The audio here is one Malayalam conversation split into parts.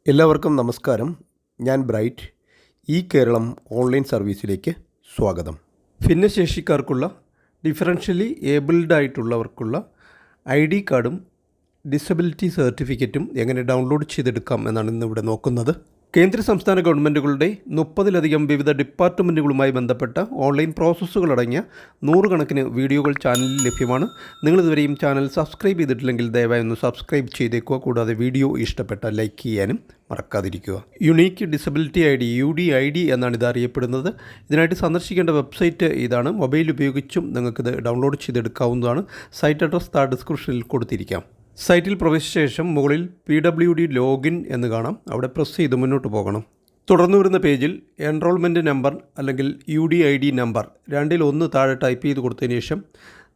എല്ലാവർക്കും നമസ്കാരം. ഞാൻ ബ്രൈറ്റ്. കേരളം ഓൺലൈൻ സർവീസിലേക്ക് സ്വാഗതം. ഭിന്നശേഷിക്കാർക്കുള്ള ഡിഫറൻഷ്യലി ഏബിൾഡ് ആയിട്ടുള്ളവർക്കുള്ള ID കാർഡും ഡിസബിലിറ്റി സർട്ടിഫിക്കറ്റും എങ്ങനെ ഡൗൺലോഡ് ചെയ്തെടുക്കാം എന്നാണ് ഇന്നിവിടെ നോക്കുന്നത്. കേന്ദ്ര സംസ്ഥാന ഗവൺമെൻറ്റുകളുടെ 30-ലധികം വിവിധ ഡിപ്പാർട്ട്മെൻറ്റുകളുമായി ബന്ധപ്പെട്ട ഓൺലൈൻ പ്രോസസ്സുകളടങ്ങിയ 100 കണക്കിന് വീഡിയോകൾ ചാനലിൽ ലഭ്യമാണ്. നിങ്ങളിതുവരെയും ചാനൽ സബ്സ്ക്രൈബ് ചെയ്തിട്ടില്ലെങ്കിൽ ദയവായി ഒന്ന് സബ്സ്ക്രൈബ് ചെയ്തേക്കുക. കൂടാതെ വീഡിയോ ഇഷ്ടപ്പെട്ടാൽ ലൈക്ക് ചെയ്യാനും മറക്കാതിരിക്കുക. യുണീക്ക് ഡിസബിലിറ്റി ID UDID എന്നാണ് ഇത് അറിയപ്പെടുന്നത്. ഇതിനായിട്ട് സന്ദർശിക്കേണ്ട വെബ്സൈറ്റ് ഇതാണ്. മൊബൈൽ ഉപയോഗിച്ചും നിങ്ങൾക്കിത് ഡൗൺലോഡ് ചെയ്തെടുക്കാവുന്നതാണ്. സൈറ്റ് അഡ്രസ് ഡിസ്ക്രിപ്ഷനിൽ കൊടുത്തിരിക്കാം. സൈറ്റിൽ പ്രവേശിച്ച ശേഷം മുകളിൽ PWD ലോഗിൻ എന്ന് കാണാം. അവിടെ പ്രസ് ചെയ്ത് മുന്നോട്ട് പോകണം. തുടർന്ന് വരുന്ന പേജിൽ എൻറോൾമെൻറ്റ് നമ്പർ അല്ലെങ്കിൽ UDID നമ്പർ രണ്ടിൽ ഒന്ന് താഴെ ടൈപ്പ് ചെയ്ത് കൊടുത്തതിന് ശേഷം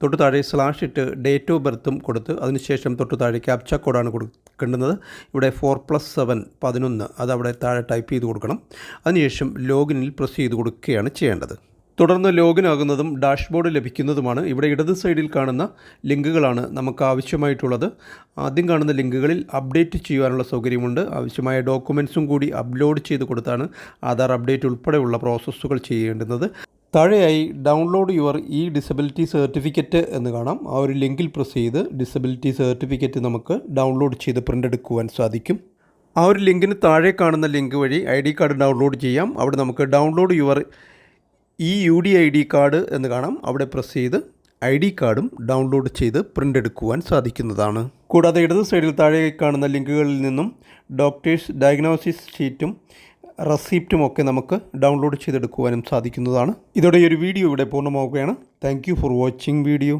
തൊട്ട് താഴെ /ഇട്ട് ഡേറ്റ് ഓഫ് ബർത്തും കൊടുത്ത് അതിനുശേഷം തൊട്ട് താഴെ ക്യാപ്ച കോഡാണ് കൊടുക്കേണ്ടുന്നത്. ഇവിടെ 4+7 11 അതവിടെ താഴെ ടൈപ്പ് ചെയ്ത് കൊടുക്കണം. അതിനുശേഷം ലോഗിനിൽ പ്രസ് ചെയ്ത് കൊടുക്കുകയാണ് ചെയ്യേണ്ടത്. തുടർന്ന് ലോഗിൻ ആകുന്നതും ഡാഷ്ബോർഡ് ലഭിക്കുന്നതുമാണ്. ഇവിടെ ഇടത് സൈഡിൽ കാണുന്ന ലിങ്കുകളാണ് നമുക്ക് ആവശ്യമായിട്ടുള്ളത്. ആദ്യം കാണുന്ന ലിങ്കുകളിൽ അപ്ഡേറ്റ് ചെയ്യാനുള്ള സൗകര്യമുണ്ട്. ആവശ്യമായ ഡോക്യുമെൻറ്റ്സും കൂടി അപ്ലോഡ് ചെയ്ത് കൊടുത്താണ് ആധാർ അപ്ഡേറ്റ് ഉൾപ്പെടെയുള്ള പ്രോസസ്സുകൾ ചെയ്യേണ്ടുന്നത്. താഴെയായി ഡൗൺലോഡ് യുവർ ഡിസബിലിറ്റി സർട്ടിഫിക്കറ്റ് എന്ന് കാണാം. ആ ഒരു ലിങ്കിൽ പ്രസ് ചെയ്ത് ഡിസബിലിറ്റി സർട്ടിഫിക്കറ്റ് നമുക്ക് ഡൗൺലോഡ് ചെയ്ത് പ്രിൻ്റ് എടുക്കുവാൻ സാധിക്കും. ആ ഒരു ലിങ്കിന് താഴെ കാണുന്ന ലിങ്ക് വഴി ID കാർഡ് ഡൗൺലോഡ് ചെയ്യാം. അവിടെ നമുക്ക് ഡൗൺലോഡ് യുവർ UDID കാർഡ് എന്ന് കാണാം. അവിടെ പ്രസ് ചെയ്ത് ID കാർഡും ഡൗൺലോഡ് ചെയ്ത് പ്രിൻ്റ് എടുക്കുവാൻ സാധിക്കുന്നതാണ്. കൂടാതെ ഇടത് സൈഡിൽ താഴെ കാണുന്ന ലിങ്കുകളിൽ നിന്നും ഡോക്ടേഴ്സ് ഡയഗ്നോസിസ് ഷീറ്റും റെസിപ്റ്റും ഒക്കെ നമുക്ക് ഡൗൺലോഡ് ചെയ്തെടുക്കുവാനും സാധിക്കുന്നതാണ്. ഇതോടെ ഈ ഒരു വീഡിയോ ഇവിടെ പൂർണ്ണമാവുകയാണ്. Thank you for watching video.